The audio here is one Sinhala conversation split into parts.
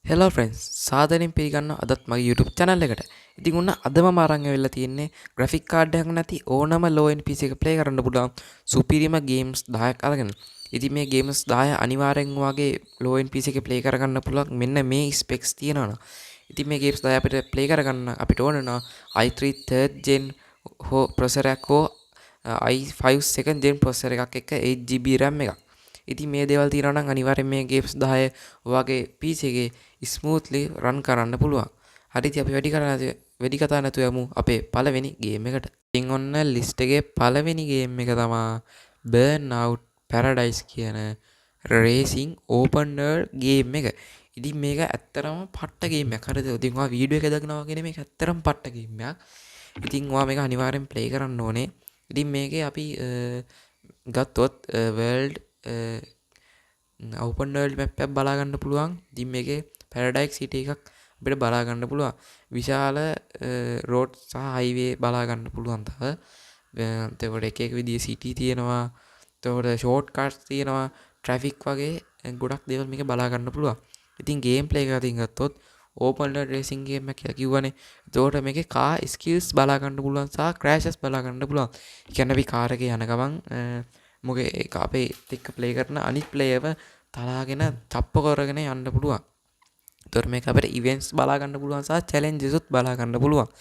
හෙලෝ ෆ්‍රෙන්ඩ්ස් සාදරයෙන් පිළිගන්න අදත් මගේ YouTube channel එකට. ඉතින් උන්න අදම මම අරන් ඇවිල්ලා තියෙන්නේ graphic card එකක් නැති ඕනම low end PC එක play කරන්න පුළුවන් සුපිරිම games 10ක් අරගෙන. ඉතින් මේ games 10 අනිවාර්යෙන් වගේ low end PC එකේ play කරගන්න පුළුවන් මෙන්න මේ specs තියෙනවා නම්. ඉතින් මේ games 10 අපිට play කරගන්න අපිට ඕන නම් i3 3rd gen හෝ processor එකක් හෝ i5 2nd gen processor එකක් එක්ක 8GB RAM එකක්. ඉතින් මේ දේවල් තියෙනවා නම් අනිවාර්යෙන් මේ games 10 ඔයගේ PC එකේ ස්මූත්ලි රන් කරන්න පුළුවන්. හරිද අපි වැඩි කතා නැතුව යමු අපේ පළවෙනි ගේම් එකට. ඉතින් ඔන්න ලිස්ට් එකේ පළවෙනි ගේම් එක තමයි Burnout Paradise කියන රේසින් ඕපන් වර්ල්ඩ් ගේම් එක. ඉතින් මේක ඇත්තරම පට්ට ගේම් එකක්. හරිද? ඉතින් ඔයා වීඩියෝ එක දකිනවා වගේ මේක ඇත්තරම පට්ට ගේම් එකක්. ඉතින් ඔයා මේක අනිවාර්යෙන් ප්ලේ කරන්න ඕනේ. ඉතින් මේකේ අපි ගත්තොත් වර්ල්ඩ් ඕපන් වර්ල්ඩ් මැප් එකක් බලා ගන්න පුළුවන්. ඉතින් මේකේ පැරඩයිස් සිටි එකක් අපිට බලා ගන්න පුළුවන්. විශාල රෝඩ් සහ හයිවේ බලා ගන්න පුළුවන්. තව එතකොට එක එක විදිහේ සිටි තියෙනවා. එතකොට ෂෝට් කට්ස් තියෙනවා. ට්‍රැෆික් වගේ ගොඩක් දේවල් මේක බලා ගන්න පුළුවන්. ඉතින් ගේම් ප්ලේ එක අතින් ගත්තොත් ඕපන් වර්ල්ඩ් රේසින් ගේම් එකක් කියලා කිව්වනේ. එතකොට මේකේ කාර් ස්කිල්ස් බලා ගන්න පුළුවන් සහ ක්‍රෑෂස් බලා ගන්න පුළුවන්. ඒ කියන්නේ අපි කාර් එකේ යන ගමන් මොකද ඒක අපේ එක්ක ප්ලේ කරන අනිත් ප්ලේයර්ව තලාගෙන චප්ප කරගෙන යන්න පුළුවන්. ඒතර මේක අපිට ඉවෙන්ට්ස් බලා ගන්න පුළුවන් සහ චැලෙන්ජස් උත් බලා ගන්න පුළුවන්.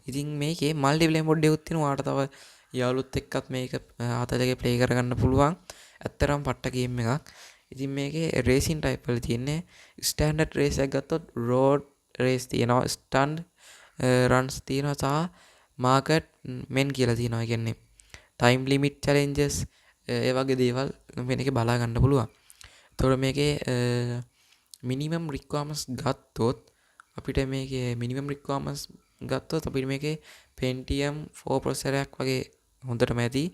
ඉතින් මේකේ මල්ටිප්ලේයර් මොඩ් එකක් තියෙනවා. ඔයාලට තව යාළුවොත් එක්කත් මේක හතරකේ ප්ලේ කරගන්න පුළුවන්. ඇත්තරම් පට්ට ගේම් එකක්. ඉතින් මේකේ රේසින් ටයිප් වල තියෙන්නේ ස්ටෑන්ඩඩ් රේස් එකක් ගත්තොත් රෝඩ් රේස් තියෙනවා, ස්ටන්ට් රන්ස් තියෙනවා සහ මාකට් මෙන් කියලා තියෙනවා. ඒ කියන්නේ ටයිම් ලිමිට් චැලෙන්ජස් ඒ වගේ දේවල් මේකේ බලා ගන්න පුළුවන්. එතකොට මේකේ මිනිමම් රික්වයර්මන්ට්ස් ගත්තොත් අපිට මේකේ මිනිමම් රික්වයර්මන්ට්ස් ගත්තොත් අපිට මේකේ Pentium 4 processor එකක් වගේ හොඳටම ඇති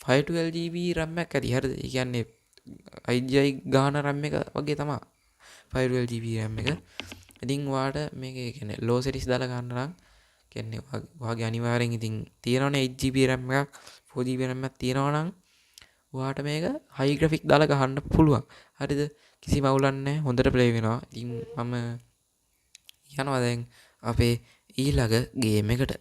512GB RAM එකක් ඇති. හරිද? ඒ කියන්නේ IGI ගාන RAM එක වගේ තමයි 512GB RAM එක. ඉතින් ඔයාලට මේකේ කියන්නේ low settings දාලා ගන්න නම් කියන්නේ ඔයාගේ අනිවාර්යෙන් ඉතින් තියෙනවනේ 8GB RAM එකක් 4GB RAM එකක් තියෙනවා නම් ඔයාට මේක හයි ග්‍රැෆික් දාලා ගහන්න පුළුවන්. හරිද? කිසිම අවුලක් නැහැ. හොඳට ප්ලේ වෙනවා. ඉතින් මම යනවා දැන් අපේ ඊළඟ ගේම් එකට.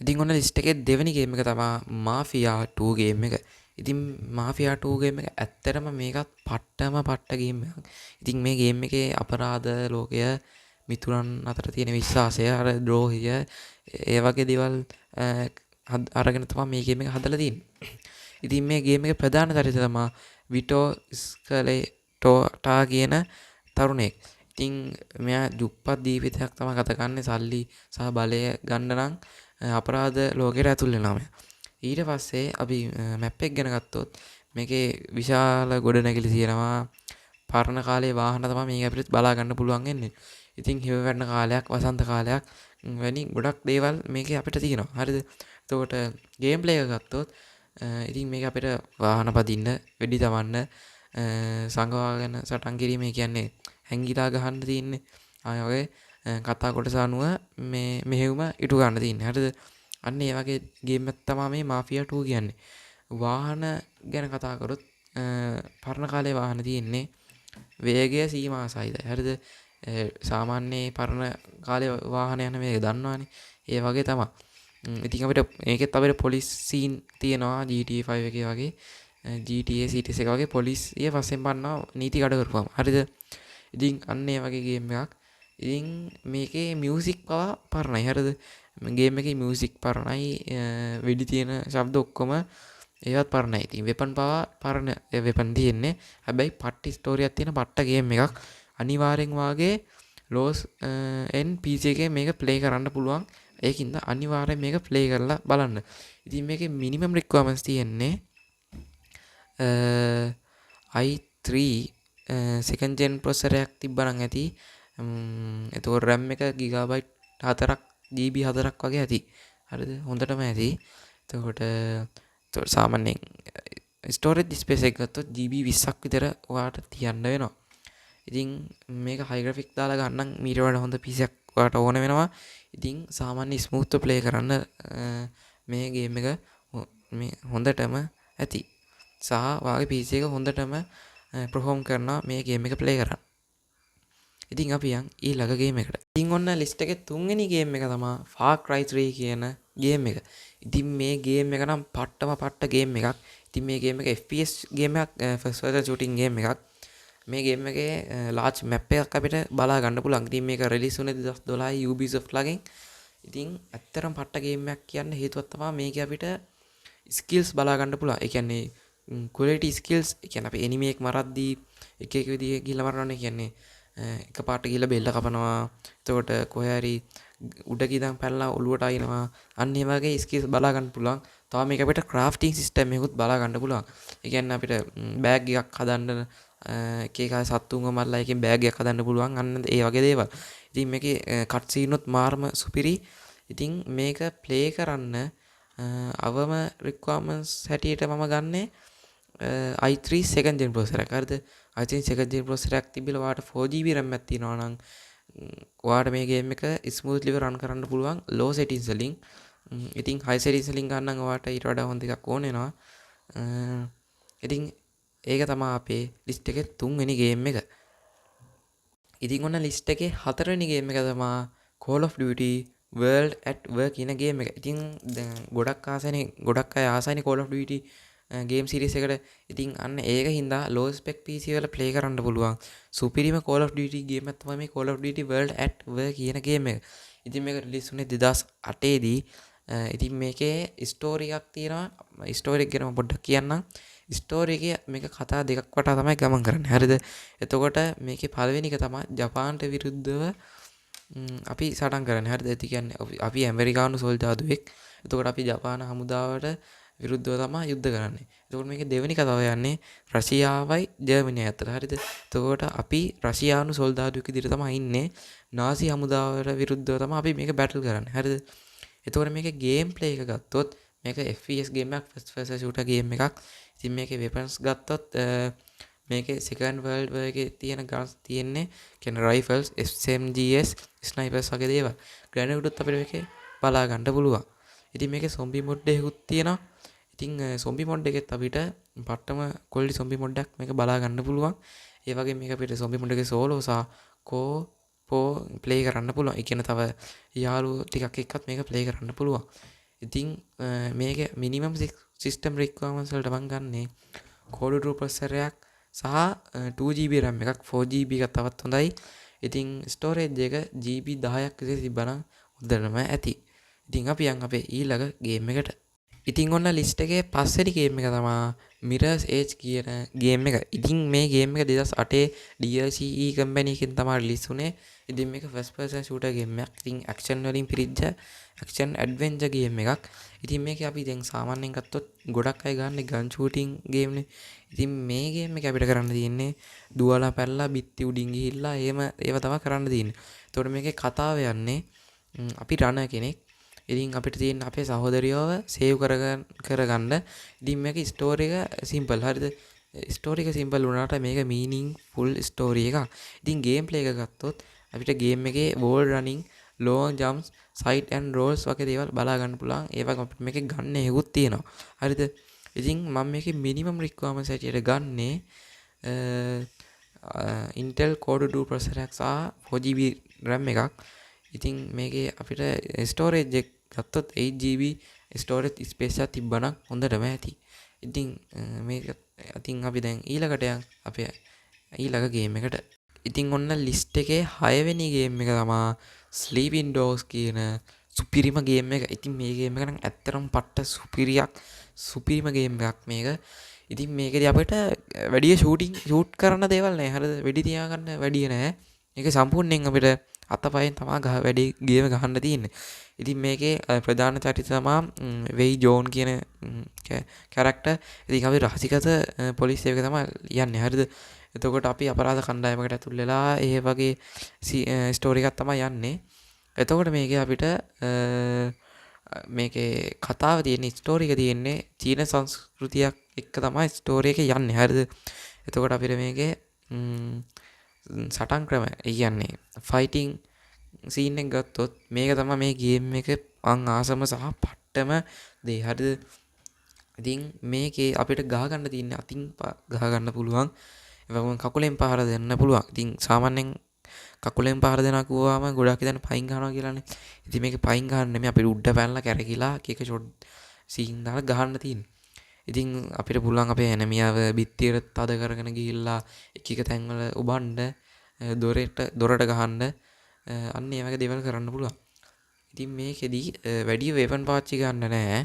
ඉතින් ඔන්න ලිස්ට් එකේ දෙවෙනි ගේම් එක තමයි Mafia 2 ගේම් එක. ඉතින් Mafia 2 ගේම් එක ඇත්තටම මේකත් පට්ටම පට්ට ගේම් එකක්. ඉතින් මේ ගේම් එකේ අපරාධ ලෝකය මිතුරන් අතර තියෙන විශ්වාසය අර ද්‍රෝහය ඒ වගේ දේවල් අරගෙන තමයි මේ ගේම් එක හදලා තියෙන්නේ. ඉතින් මේ ගේම් එකේ ප්‍රධාන චරිතය තමයි විටෝ ස්කලේටෝටා කියන තරුණයෙක්. ඉතින් මෙයා දුප්පත් ජීවිතයක් තමයි ගත කරන්නේ. සල්ලි සහ බලය ගන්න නම් අපරාධ ලෝකෙට ඇතුල් වෙනවා මෙයා. ඊට පස්සේ අපි මැප් එක ගැන ගත්තොත් මේකේ විශාල ගොඩනැගිලි තියෙනවා. පරණ කාලේ වාහන තමයි මේක අපිට බලා ගන්න පුළුවන් වෙන්නේ. ඉතින් හිම වැටෙන කාලයක්, වසන්ත කාලයක් වැනි ගොඩක් දේවල් මේකේ අපිට තියෙනවා. හරිද? එතකොට ගේම් ප්ලේ එක ගත්තොත් ඉතින් මේක අපිට වාහන පදින්න, වෙඩි තවන්න, සංගවාගෙන සටන් කිරීම කියන්නේ හැංගිලා ගහන්න තියෙන්නේ. ආය වගේ කතා කොටස අනුව මේ මෙහෙයුම ඉටු ගන්න තියෙන්නේ. හරිද? අන්න ඒ වගේ ගේම් එකක් තමයි මේ Mafia 2 කියන්නේ. වාහන ගැන කතා කරොත් පරණ කාලේ වාහන තියෙන්නේ වේගය සීමා සහිතයි. හරිද? සාමාන්‍ය පරණ කාලේ වාහන යන වේගය දන්නවනේ. ඒ වගේ තමයි. ඉතින් අපිට මේකෙත් අපිට පොලිස් සීන් තියෙනවා GTA 5 එකේ වගේ GTA Cities එක වගේ පොලිසිය පස්සෙන් පන්නවා නීති කඩ කරපුවාම. හරිද? ඉතින් අන්න ඒ වගේ ගේම් එකක්. ඉතින් මේකේ මියුසික් පවා පරණයි. හරිද? ගේම් එකේ මියුසික් පරණයි. වෙඩි තියෙන ශබ්ද ඔක්කොම ඒවත් පරණයි. ඉතින් වෙපන් පවා පරණ වෙපන් තියෙන්නේ. හැබැයි පට්ටි ස්ටෝරියක් තියෙන පට්ට ගේම් එකක්. අනිවාර්යෙන් වාගේ ලෝස් එන් PC එකේ මේක ප්ලේ කරන්න පුළුවන්. ඒකින්ද අනිවාර්යෙන් මේක ප්ලේ කරලා බලන්න. ඉතින් මේකේ මිනිමම් රික්වයර්මන්ට්ස් තියෙන්නේ i3 second gen processor එකක් තිබ්බනම් ඇති. එතකොට RAM එක gigabyte 4ක් GB 4ක් වගේ ඇති. හරිද? හොඳටම ඇති. එතකොට සාමාන්‍යයෙන් storage space එක ගත්තොත් GB 20ක් විතර ඔයාට තියන්න වෙනවා. ඉතින් මේක high graphic දාලා ගන්න මීට වඩා හොඳ PC එකක් ඔයාට ඕන වෙනවා. ඉතින් සාමාන්‍ය ස්මූත් ප්ලේ කරන්න මේ ගේම් එක මේ හොඳටම ඇති. සහ වාගේ PC එක හොඳටම perform කරනවා මේ ගේම් එක ප්ලේ කරන්න. ඉතින් අපි යන් ඊළඟ ගේම් එකට. ඉතින් ඔන්න ලිස්ට් එකේ තුන්වෙනි ගේම් එක තමයි Far Cry 3 කියන ගේම් එක. ඉතින් මේ ගේම් එක නම් පට්ට ගේම් එකක්. ඉතින් මේ ගේම් එක FPS ගේම් එකක්, ෆස්ට් පර්සන් ෂූටින් ගේම් එකක්. මේ ගේම් එකේ ලාර්ජ් මැප් එකක් අපිට බලා ගන්න පුළුවන්. ඉතින් මේක රිලීස් වුණේ 2012 Ubisoft ලගෙන්. ඉතින් ඇත්තටම පට්ට ගේම් එකක් කියන්න හේතුවක් තමයි මේකේ අපිට ස්කිල්ස් බලා ගන්න පුළුවන්. ඒ කියන්නේ ක්වොලිටි ස්කිල්ස්. ඒ කියන්නේ අපි එනිමි එක මරද්දී එක විදිහේ ගිහිල්ලා මරනවානේ. කියන්නේ එකපාරට ගිහිල්ලා බෙල්ල කපනවා. එතකොට කොහේ හරි උඩක ඉඳන් පැනලා ඔලුවට අයිනවා. අන්න ඒ වගේ ස්කිල්ස් බලා ගන්න පුළුවන්. තව මේක අපිට ක්‍රාෆ්ටිං සිස්ටම් එකකුත් බලා ගන්න පුළුවන්. ඒ කියන්නේ අපිට බෑග් එකක් හදන්න එක එක සත්තුන්ව මරලා එකෙන් බෑග් එකක් හදන්න පුළුවන්. අන්න ඒ වගේ දේවල්. ඉතින් මේකේ කට් සීන් උත් මාර්ම සුපිරි. ඉතින් මේක ප්ලේ කරන්න අවම රික්වයර්මන්ට්ස් හැටියට මම ගන්නේ i3 second gen processor එකක්. හරිද? i3 second gen processor එකක් තිබිලා ඔයාලට 4GB RAM එකක් තියෙනවා නම් ඔයාලට මේ ගේම් එක ස්මූත්ලිව රන් කරන්න පුළුවන් low settings වලින්. ඉතින් high settings වලින් ගන්න නම් ඔයාලට ඊට වඩා හොඳ එකක් ඕන වෙනවා. ඉතින් ඒක තමයි අපේ ලිස්ට් එකේ තුන්වෙනි ගේම් එක. ඉතින් ඔන්න ලිස්ට් එකේ හතරවෙනි ගේම් එක තමයි Call of Duty World at War කියන ගේම් එක. ඉතින් ගොඩක් අය ආසයිනේ Call of Duty game series එකට. ඉතින් අන්න ඒක හින්දා low spec PC වල play කරන්න පුළුවන් සුපිරිම Call of Duty ගේම් එකක් තමයි මේ Call of Duty World at War කියන ගේම් එක. ඉතින් මේක රිලීස් වුණේ 2008 දී. ඉතින් මේකේ ස්ටෝරි එකක් තියෙනවා. ස්ටෝරි එක ගැන මම පොඩ්ඩක් කියන්නම්. ස්ටෝරි එකේ මේක කතා දෙකක් වටා තමයි ගමන් කරන්නේ. හරිද? එතකොට මේකේ පළවෙනි එක තමයි ජපාන්ට විරුද්ධව අපි සටන් කරන්නේ. හරිද? ඒ කියන්නේ අපි ඇමරිකානු සොල්දාදුවෙක්. එතකොට අපි ජපාන හමුදාවට විරුද්ධව තමයි යුද්ධ කරන්නේ. එතකොට මේකේ දෙවෙනි කතාව යන්නේ රෂියාවයි ජර්මනියයි අතර. හරිද? එතකොට අපි රෂියානු සොල්දාදුවෙක් විදිහට තමයි ඉන්නේ. නාසි හමුදාවට විරුද්ධව තමයි අපි මේක බැටල් කරන්නේ. හරිද? එතකොට මේකේ ගේම් ප්ලේ එක ගත්තොත් මේක FPS ගේම් එකක්, ෆස්ට් පර්සන් ෂූටර් ගේම් එකක්. ඉතින් මේකේ වෙපන්ස් ගත්තොත් මේකේ සෙකන්ඩ් වර්ල්ඩ් වර් එකේ තියෙන ගන්ස් තියෙන්නේ කියන්නේ රයිෆල්ස්, SMGs, ස්නයිපර්ස් වගේ දේවල්. ග්‍රැනේඩ් උත් අපිට මේකේ බලා ගන්න පුළුවන්. ඉතින් මේකේ සොම්බි මොඩ් එකකුත් තියෙනවා. ඉතින් සොම්බි මොඩ් එකෙත් අපිට පට්ටම ක්වොලිටි සොම්බි මොඩ් එකක් මේක බලා ගන්න පුළුවන්. ඒ වගේ මේක අපිට සොම්බි මොඩ් එකේ සෝලෝ සහ කෝ ප්ලේ කරන්න පුළුවන්. ඒ කියන්නේ තව යාළුවෝ ටිකක් එක්කත් මේක ප්ලේ කරන්න පුළුවන්. ඉතින් මේක මිනිමම් සිස්ටම් රික්වයර්මන්ට්ස් වලට මම ගන්නේ Core 2 processor එකක් සහ 2GB RAM එකක්. 4GB එකක් තවත් හොඳයි. ඉතින් storage එක GB 10ක් විතර තිබ්බනම් හොඳටම ඇති. ඉතින් අපි යන් අපේ ඊළඟ ගේම් එකට. ඉතින් ඔන්න ලිස්ට් එකේ පස්වෙනි ගේම් එක තමයි Mirror's Edge කියන ගේම් එක. ඉතින් මේ ගේම් එක 2008 DLCE කම්පැනි එකෙන් තමයි රිලීස් වුණේ. ඉතින් මේක ෆස්ට් පර්සන් ෂූටර් ගේම් එකක්. ඉතින් ඇක්ෂන් වලින් පිරිච්ච ඇක්ෂන් ඇඩ්වෙන්චර් ගේම් එකක්. ඉතින් මේක අපි දැන් සාමාන්‍යයෙන් ගත්තොත් ගොඩක් අය ගන්න ගන් ෂූටින් ගේම්නේ. ඉතින් මේ ගේම් එක අපිට කරන්න තියෙන්නේ දුවලා පැනලා බිත්ති උඩින් ගිහිල්ලා ඒව තමයි කරන්න තියෙන්නේ. එතකොට මේකේ කතාව යන්නේ අපි රණ කෙනෙක්. ඉතින් අපිට තියෙන අපේ සහෝදරියව සේව් කරගන්න. ඉතින් මේක ස්ටෝරි එක සිම්පල්. හරිද? ස්ටෝරි එක සිම්පල් වුණාට මේක මීනින්ග්ෆුල් ස්ටෝරි එකක්. ඉතින් ගේම් ප්ලේ එක ගත්තොත් අපිට ගේම් එකේ wall running, long jumps, side and rolls වගේ දේවල් බලා ගන්න පුළුවන්. ඒ වගේම අපිට මේකේ ගන්න හේකුත් තියෙනවා. හරිද? ඉතින් මම මේකේ මිනිමම් රික්වයර්මන්ට්ස් හැටියට ගන්නේ Intel Core 2 processor එකක් සහ 4GB RAM එකක්. ඉතින් මේකේ අපිට ස්ටෝරේජ් එක ගත්තොත් 8GB ස්ටෝරේජ් ස්පේස් එකක් තිබ්බනම් හොඳටම ඇති. ඉතින් මේක ඉතින් අපි දැන් ඊළඟට යන් අපේ ඊළඟ ගේම් එකට. ඉතින් ඔන්න ලිස්ට් එකේ 6 වෙනි ගේම් එක තමයි Sleeping Dogs කියන සුපිරිම ගේම් එක. ඉතින් මේ ගේම් එක නම් ඇත්තටම පට්ට සුපිරිම ගේම් එකක් මේක. ඉතින් මේකදී අපිට වැඩි ෂූට් කරන්න දේවල් නැහැ. හරිද? වෙඩි තියාගන්න වැඩි නැහැ. මේක සම්පූර්ණයෙන් අපිට අතපයෙන් තමයි වැඩි ගේම ගහන්න තියෙන්නේ. ඉතින් මේකේ ප්‍රධාන චරිත තමයි වෙයි ජෝන් කියන කැරක්ටර්. ඉතින් අපි රහසිගත පොලිස් සේවක තමයි යන්නේ. හරිද? එතකොට අපි අපරාධ කණ්ඩායමකට ඇතුල් වෙලා ඒ වගේ ස්ටෝරි එකක් තමයි යන්නේ. එතකොට මේකේ අපිට මේකේ කතාව තියෙන්නේ ස්ටෝරි එක තියෙන්නේ චීන සංස්කෘතියක් එක්ක තමයි ස්ටෝරි එක යන්නේ. හරිද? එතකොට අපිට මේකේ සටන් ක්‍රම කියන්නේ ෆයිටිං සීන් එක ගත්තොත් මේක තමයි මේ ගේම් එක මං ආසම සහ පට්ටම දේ. හරිද? ඉතින් මේකේ අපිට ගහ ගන්න තියෙන්නේ අතින් ගහ ගන්න පුළුවන්. ඒ වගේම කකුලෙන් පහර දෙන්න පුළුවන්. ඉතින් සාමාන්‍යයෙන් කකුලෙන් පහර දෙනවා කිව්වම ගොඩක් හිතන්නේ පයින් ගහනවා කියලානේ. ඉතින් මේක පයින් ගහන්න නෙමෙයි අපිට උඩ පැනලා කැරකිලා එක ෂොට් සීන් දාලා ගහන්න තියෙන්නේ. ඉතින් අපිට පුළුවන් අපේ එනමියාව බිත්තියට තද කරගෙන ගිහිල්ලා එක එක තැන්වල උබන්න දොරට ගහන්න අන්න ඒ වගේ දේවල් කරන්න පුළුවන්. ඉතින් මේකෙදි වැඩි වෙපන් පාවිච්චි ගන්න නැහැ.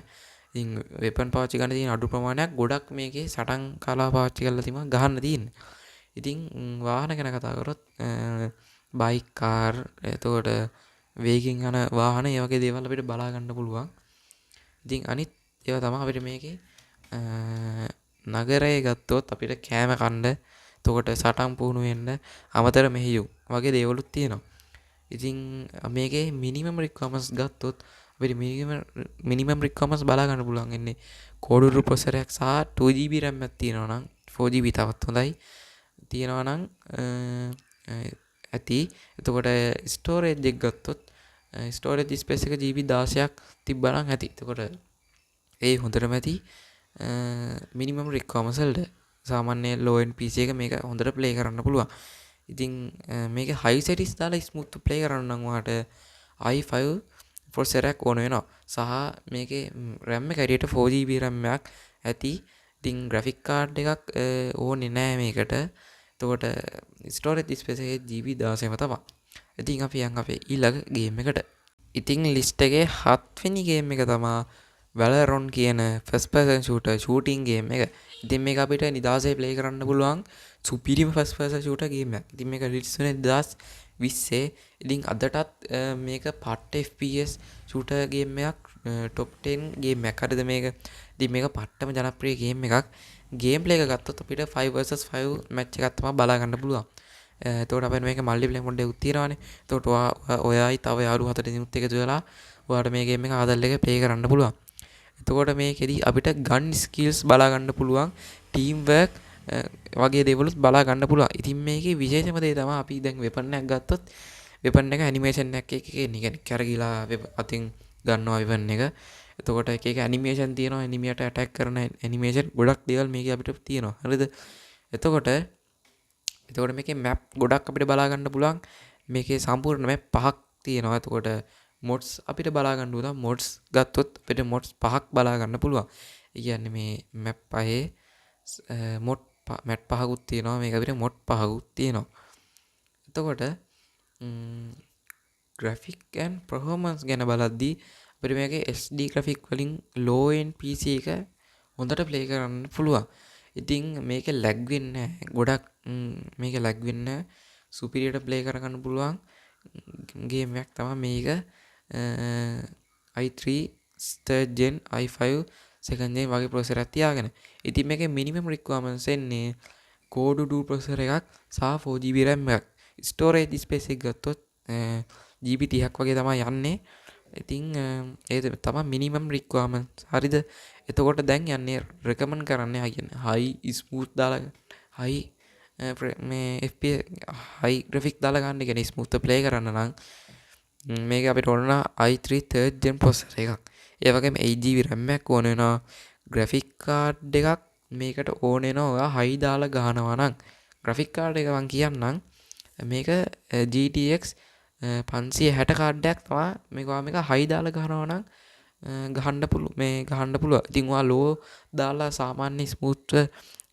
ඉතින් වෙපන් පාවිච්චි ගන්න තියෙන අඩු ප්‍රමාණයක් ගොඩක් මේකේ සටන් කලා පාවිච්චි කරලා තිබ්බම ගහන්න තියෙන්නේ. ඉතින් වාහන ගැන කතා කරොත් බයික් කාර් එතකොට වේගෙන් යන වාහන ඒ වගේ දේවල් අපිට බලා ගන්න පුළුවන්. ඉතින් අනිත් ඒවා තමයි අපිට මේකේ නගරයේ ගත්තොත් අපිට කෑම කන්න එතකොට සටන් පුහුණු වෙන්න අමතර මෙහෙයුම් වගේ දේවලුත් තියෙනවා. ඉතින් මේකේ මිනිමම් රික්වයර්මන්ට්ස් ගත්තොත් අපිට මිනිමම් රික්වයර්මන්ට්ස් බලා ගන්න පුළුවන් ඉන්නේ කෝඩුරු ප්‍රොසෙසරයක් සහ 2GB RAM එකක් තියෙනවා නම් 4GB තවත් හොඳයි තියෙනවා නම් ඇති. එතකොට ස්ටෝරේජ් එක ගත්තොත් ස්ටෝරේජ් ස්පේස් එක GB 16ක් තිබ්බනම් ඇති. එතකොට ඒ හොඳටම ඇති මිනිමම් රික්වයර්මන්ට්ස් වලට. සාමාන්‍ය low end PC එක මේක හොඳට ප්ලේ කරන්න පුළුවන්. ඉතින් මේක high settings දාලා smooth play කරන්න නම් ඔයාලට i5 processor එකක් ඕන වෙනවා. සහ මේකේ RAM එක හැටියට 4GB RAM එකක් ඇති. ඉතින් graphic card එකක් ඕනේ නෑ මේකට. එතකොට storage space එකේ GB 16ම තමයි. ඉතින් අපි යන් අපේ ඊළඟ game එකට. ඉතින් list එකේ 7 වෙනි game එක තමයි Valorant කියන first person shooting game එක. ඉතින් මේක අපිට නිදාසේ play කරන්න පුළුවන් සුපිරිම first person shooter game එකක්. ඉතින් මේක release වුණේ 2020. ඉතින් අදටත් මේක පට්ට FPS shooter game එකක් top 10 game එකක්. හරිද මේක? ඉතින් මේක පට්ටම ජනප්‍රිය game එකක්. gameplay එක ගත්තොත් අපිට 5 vs 5 match එකක් තමයි බලා ගන්න පුළුවන්. එතකොට අපිට මේක multiplayer mode එකක් තියෙනවානේ. එතකොට ඔයයි තව යාළුවෝ 4 දෙනෙකුත් එකතු වෙලා ඔයාලට මේ game එක ආදල් එක play කරන්න පුළුවන්. එතකොට මේකෙදි අපිට ගන් ස්කිල්ස් බලා ගන්න පුළුවන් ටීම් වර්ක් වගේ දේවලුත් බලා ගන්න පුළුවන්. ඉතින් මේකේ විශේෂම දේ තමයි අපි දැන් වෙපන් එකක් ගත්තොත් වෙපන් එක ඇනිමේෂන් එකක් එක එන්නේ. කියන්නේ කැරගිලා අතින් ගන්නවා වෙපන් එක. එතකොට එක එක ඇනිමේෂන් තියෙනවා. එනිමියට ඇටැක් කරන ඇනිමේෂන් ගොඩක් දේවල් මේකේ අපිට තියෙනවා. හරිද? එතකොට මේකේ මැප් ගොඩක් අපිට බලා ගන්න පුළුවන්. මේකේ සම්පූර්ණ මැප් 5ක් තියෙනවා. එතකොට මොඩ්ස් අපිට බලා ගන්න පුළුවන්. මොඩ්ස් ගත්තොත් අපිට මොඩ්ස් 5ක් බලා ගන්න පුළුවන්. ඒ කියන්නේ මේ මැප් පහේ මොඩ් මැප් 5කුත් තියෙනවා. මේක අපිට මොඩ් 5කුත් තියෙනවා. එතකොට graphic and performance ගැන බලද්දී අපිට මේකේ SD graphic වලින් low end PC එක හොඳට play කරන්න පුළුවන්. ඉතින් මේක lag වෙන්නේ නැහැ. ගොඩක් මේක lag වෙන්නේ නැහැ. superior play කරගන්න පුළුවන් game එකක් තමයි මේක. i3 3rd gen i5 second gen වගේ processor එකක් තියාගෙන. ඉතින් මේකේ minimum requirements එන්නේ Core 2 processor එකක් සහ 4GB RAM එකක්. storage space එක ගත්තොත් GB 30ක් වගේ තමයි යන්නේ. ඉතින් ඒ තමයි minimum requirements. හරිද? එතකොට දැන් යන්නේ recommend කරන්නේ high smooth දාලා high මේ FPS high graphic දාලා ගන්න. කියන්නේ smooth play කරන්න නම් මේක අපිට ඕන i3 3rd gen processor එකක්. ඒ වගේම 8GB RAM එකක් ඕන වෙනවා. graphic card එකක් මේකට ඕන වෙනවා. ඔයා high දාලා ගහනවා නම් graphic card එක මං කියන්නම් මේක GTX 560 කාඩ් එකක් තමයි මේක high දාලා ගහනවා නම් ගහන්න පුළුවන්. ඉතින් ඔයා low දාලා සාමාන්‍ය smooth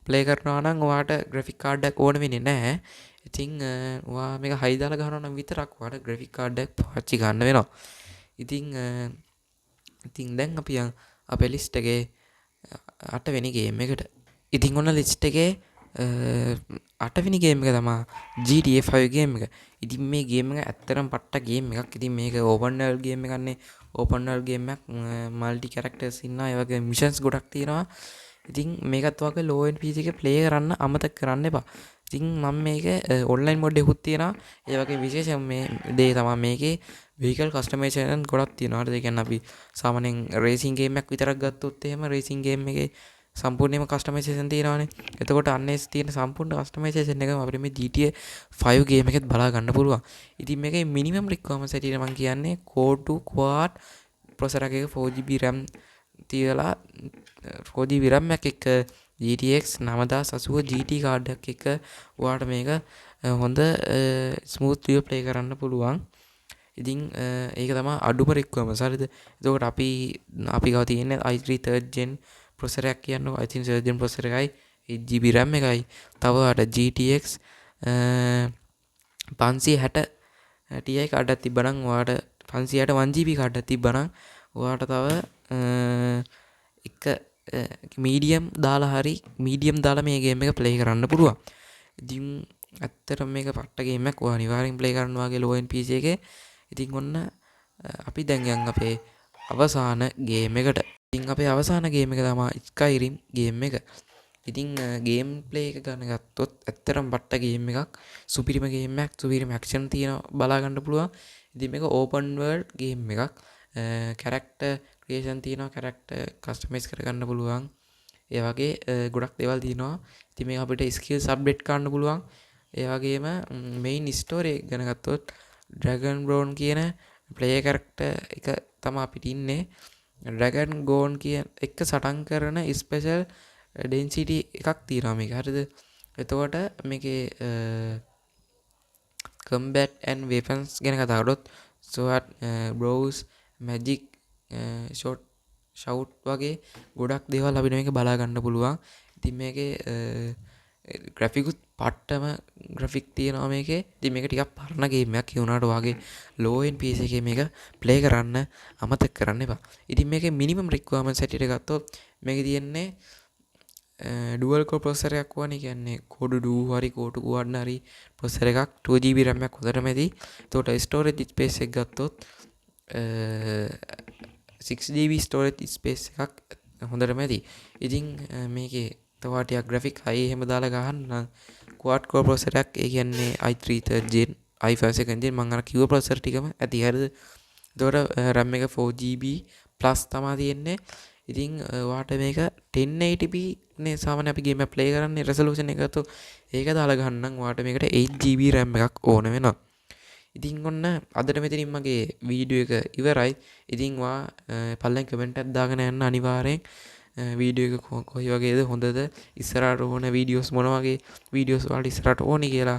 play කරනවා නම් ඔයාට graphic card එකක් ඕන වෙන්නේ නැහැ. ඉතින් ඔයා මේක high දාලා ගහනවා නම් විතරක් ඔයාට graphic card එකක් පාවිච්චි ගන්න වෙනවා. ඉතින් දැන් අපි අපේ list එකේ 8 වෙනි game එකට. ඉතින් ඔන්න list එකේ 8 වෙනි game එක තමයි GTA 5 game එක. ඉතින් මේ game එක ඇත්තටම පට්ට game එකක්. ඉතින් මේක open world game එකක් නේ. open world game එකක් multi characters ඉන්නවා. ඒ වගේ missions ගොඩක් තියෙනවා. ඉතින් මේකත් වගේ low end PC එකේ play කරන්න අමතක කරන්න එපා. ඉතින් මම මේක online mode එකකුත් තියෙනවා. ඒ වගේ විශේෂම මේ දේ තමයි මේකේ vehicle customization ගොඩක් තියෙනවා. හරිද? ඒ කියන්නේ අපි සාමාන්‍යයෙන් racing game එකක් විතරක් ගත්තොත් එහෙම racing game එකේ සම්පූර්ණයෙන්ම customization තියෙනවානේ. එතකොට අන්නේ තියෙන සම්පූර්ණ customization එකම අපිට මේ GTA 5 game එකෙත් බලා ගන්න පුළුවන්. ඉතින් මේකේ minimum requirements හැටියට මම කියන්නේ Core 2 quad processor එකක 4GB RAM තියලා 4GB RAM එකක GTX 9080 GT card එකක් එක්ක ඔයාලට මේක හොඳ ස්මූත් විව ප්ලේ කරන්න පුළුවන්. ඉතින් ඒක තමයි අඩුම රික්වයර්මන්ට්ස්. හරිද? එතකොට අපි ගාව තියෙන්නේ i3 3rd gen processor එකක් කියන්නකො. i3 3rd gen processor එකයි 8GB RAM එකයි. තව අර GTX 560 Ti කාඩක් තිබ්බනම් ඔයාට 560 1GB කාඩක් තිබ්බනම් ඔයාට තව එක මීඩියම් දාලා මේ ගේම් එක ප්ලේ කරන්න පුළුවන්. ඉතින් ඇත්තටම මේක පට්ට ගේම් එකක්. ඔයා අනිවාර්යෙන් ප්ලේ කරනවා වගේ low end PC එකේ. ඉතින් ඔන්න අපි දැන් යන් අපේ අවසාන ගේම් එකට. ඉතින් අපේ අවසාන ගේම් එක තමයි Skyrim ගේම් එක. ඉතින් ගේම් ප්ලේ එක ගන්න ගත්තොත් ඇත්තටම පට්ට ගේම් එකක්. සුපිරිම ගේම් එකක්. සුපිරිම ඇක්ෂන් තියෙන බලා ගන්න පුළුවන්. ඉතින් මේක ඕපන් වර්ල්ඩ් ගේම් එකක්. කැරක්ටර් ක්‍රියේෂන් තියෙනවා. කැරක්ටර් කස්ටමයිස් කරගන්න පුළුවන්. ඒ වගේ ගොඩක් දේවල් තියෙනවා. ඉතින් මේක අපිට ස්කිල්ස් අප්ඩේට් කරන්න පුළුවන්. ඒ වගේම මෙයින් ස්ටෝරි ගැන ගත්තොත් ඩ්‍රැගන් බ්‍රෝන් කියන ප්ලේයර් කැරක්ටර් එක තමයි අපිට ඉන්නේ. ඩ්‍රැගන් ගෝන් කියන එක සටන් කරන ස්පෙෂල් ඩෙන්සිටි එකක් තියෙනවා මේක. හරිද? එතකොට මේකේ කම්බැට් ඇන්ඩ් වෙපන්ස් ගැන කතා කරොත් ස්වර්ඩ්, බ්‍රෝස්, මැජික්, ෂවුට් වගේ ගොඩක් දේවල් අපිට මේක බලා ගන්න පුළුවන්. ඉතින් මේකේ ග්‍රැෆිකුත් පට්ටම ග්‍රැෆික් තියෙනවා මේකේ. ඉතින් මේක ටිකක් පරණ ගේම් එකක්. ඒ වුණාට වාගේ low end PC එකේ මේක ප්ලේ කරන්න අමතක කරන්න එපා. ඉතින් මේකේ මිනිමම් රික්වයර්මන්ට්ස් හැටියට ගත්තොත් මේකේ තියෙන්නේ ඩුවල් කෝර් ප්‍රොසෙසර් එකක් වුණා. කියන්නේ core 2 හරි core 2 වඩන හරි ප්‍රොසෙසර් එකක් 2GB RAM එකක් හොඳටම ඇති. එතකොට storage space එක ගත්තොත් 6GB storage space එකක් හොඳටම ඇති. ඉතින් මේකේ තවාටියක් ග්‍රැෆික් හයි එහෙම දාලා ගහන්න quad core processor එකක්. ඒ කියන්නේ i3 3rd gen i5 2nd gen මම අර කිව්ව processor ටිකම ඇති. හරිද? එතකොට RAM එක 4GB plus තමයි තියෙන්නේ. ඉතින් ඔයාට මේක 1080p නේ සාමාන්‍ය අපි ගේම් එක ප්ලේ කරන්නේ resolution එක ගත්තොත් ඒක දාලා ගහන්නම් ඔයාට මේකට 8GB RAM එකක් ඕන වෙනවා. ඉතින් ඔන්න අදට මෙතනින් මගේ වීඩියෝ එක ඉවරයි. ඉතින් ඔයා පල්ලෙන් කමෙන්ට් එකක් දාගෙන යන්න අනිවාර්යෙන්. වීඩියෝ එක කොයි වගේද හොඳද ඉස්සරහට ඕන වීඩියෝස් මොන වගේ වීඩියෝස් වලට ඉස්සරහට ඕනි කියලා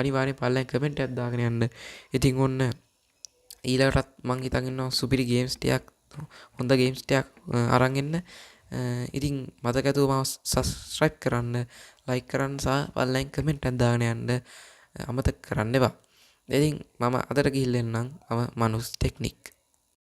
අනිවාර්යෙන් පල්ලෙන් කමෙන්ට් එකක් දාගෙන යන්න. ඉතින් ඔන්න ඊළඟටත් මං හිතන් ඉන්නවා සුපිරි ගේම්ස් ටිකක් හොඳ ගේම්ස් ටිකක් අරන් එන්න. ඉතින් මතක ඇතුව මාව සබ්ස්ක්‍රයිබ් කරන්න, ලයික් කරන්න සහ පල්ලෙන් කමෙන්ට් එකක් දාගෙන යන්න අමතක කරන්න එපා. ඉතින් මම අදට ගිහින් එන්නම්. මම මනුස් ටෙක්නික්